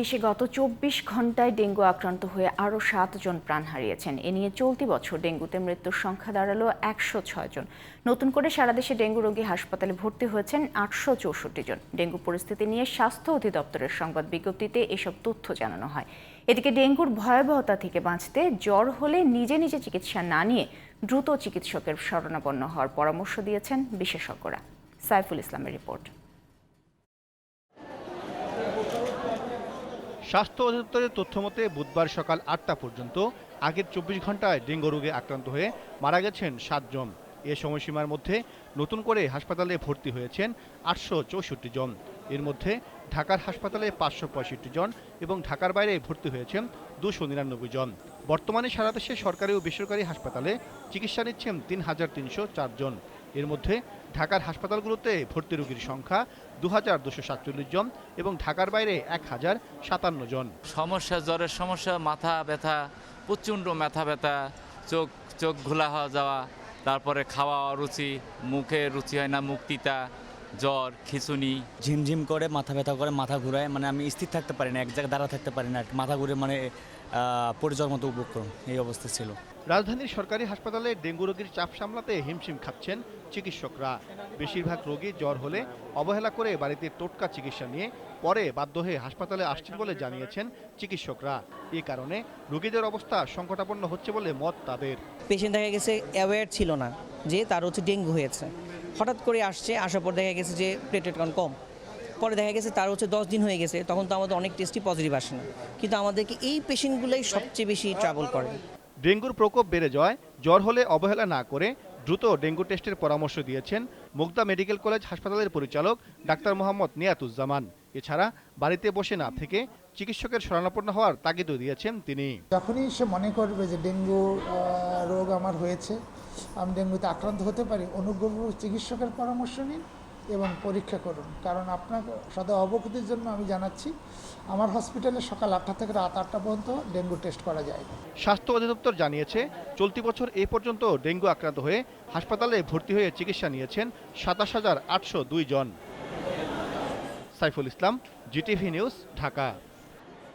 দেশে গত ২৪ ঘন্টায় ডেঙ্গু আক্রান্ত হয়ে আরও ৭ জন প্রাণ হারিয়েছেন। এ নিয়ে চলতি বছর ডেঙ্গুতে মৃত্যুর সংখ্যা দাঁড়ালো ১০৬ জন। নতুন করে সারা দেশে ডেঙ্গু রোগী হাসপাতালে ভর্তি হয়েছেন ৮৬৪ জন। ডেঙ্গু পরিস্থিতি নিয়ে স্বাস্থ্য অধিদপ্তরের সংবাদ বিজ্ঞপ্তিতে এসব তথ্য জানানো হয়। এদিকে ডেঙ্গুর ভয়াবহতা থেকে বাঁচতে জ্বর হলে নিজে নিজে চিকিৎসা না নিয়ে দ্রুত চিকিৎসকের শরণাপন্ন হওয়ার পরামর্শ দিয়েছেন বিশেষজ্ঞরা। সাইফুল ইসলামের রিপোর্ট। স্বাস্থ্য অধিদপ্তরের তথ্যমতে বুধবার সকাল ৮টা পর্যন্ত আগের ২৪ ঘন্টায় ডেঙ্গু রোগে আক্রান্ত হয়ে মারা গেছেন ৭ জন। এ সময়সীমার মধ্যে নতুন করে হাসপাতালে ভর্তি হয়েছেন ৮৬৪ জন। এর মধ্যে ঢাকার হাসপাতালে ৫৬৫ জন এবং ঢাকার বাইরে ভর্তি হয়েছেন ২৯৯ জন। বর্তমানে সারা দেশে সরকারি ও বেসরকারি হাসপাতালে চিকিৎসা নিচ্ছেন ৩৩০৪ জন। এর মধ্যে ঢাকার হাসপাতালগুলোতে ভর্তি রোগীর সংখ্যা ২২৪৭ জন এবং ঢাকার বাইরে ১০৫৭ জন। সমস্যা, জ্বরের সমস্যা, মাথা ব্যথা, প্রচণ্ড মাথা ব্যথা, চোখ ঘোলা হওয়া যাওয়া, তারপরে খাওয়া অরুচি, মুখে রুচি হয় না, মুখ তিতা, জ্বর, খিঁচুনি, ঝিমঝিম করে, মাথা ব্যথা করে, মাথা ঘুরায়, মানে আমি স্থির থাকতে পারি না, এক জায়গায় দাঁড়া থাকতে পারি না, মাথা ঘুরে মানে পড়ে যাওয়ার মতো উপক্রম এই অবস্থা ছিল। রাজধানীর সরকারি হাসপাতালে ডেঙ্গু রোগীর চাপ সামলাতে হিমশিম খাচ্ছেন চিকিৎসকরা। বেশিরভাগ রোগী জ্বর হলে অবহেলা করে বাড়িতে টোটকা চিকিৎসা নিয়ে পরে বাধ্য হয়ে হাসপাতালে আসছেন বলে জানিয়েছেন চিকিৎসকরা। এ কারণে রোগীদের অবস্থা সংকটাপন্ন হচ্ছে বলে মত তাদের। পেশেন্ট দেখা গেছে অ্যাওয়্যার ছিল না যে তার ডেঙ্গু হয়েছে, হঠাৎ করে আসার পর দেখা গেছে যে প্লেটলেট কাউন্ট কম, পরে দেখা গেছে তার 10 দিন হয়ে গেছে, তখন তো আমাদের অনেক টেস্টই পজিটিভ আসে না, কিন্তু আমাদেরকে এই পেশেন্টগুলোই সবচেয়ে বেশি ট্রাবল করে। ডেঙ্গুর প্রকোপ বেড়ে যাওয়ায় জ্বর হলে অবহেলা না করে দ্রুত ডেঙ্গু টেস্টের পরামর্শ দিয়েছেন মুগদা মেডিকেল কলেজ হাসপাতালের পরিচালক ডাক্তার মোহাম্মদ নিয়াতুজ্জামান। এছাড়া বাড়িতে বসে না থেকে চিকিৎসকের শরণাপন্ন হওয়ার তাগিদও দিয়েছেন তিনি। যখনই সে মনে করবে যে ডেঙ্গু রোগ আমার হয়েছে, আমি ডেঙ্গুতে আক্রান্ত হতে পারি, অনুগ্রহ চিকিৎসকের পরামর্শ নিন এবং পরীক্ষা করুন। কারণ আপনার সদা অবগতির জন্য আমি জানাচ্ছি, আমার হসপিটালে সকাল ৮টা থেকে রাত ৮টা পর্যন্ত ডেঙ্গু টেস্ট করা যায়। স্বাস্থ্য অধিদপ্তর জানিয়েছে চলতি বছর এই পর্যন্ত ডেঙ্গু আক্রান্ত হয়ে হাসপাতালে ভর্তি হয়ে চিকিৎসা নিয়েছেন ২৭,৮০২ জন। Saiful Islam, GTV news, Dhaka.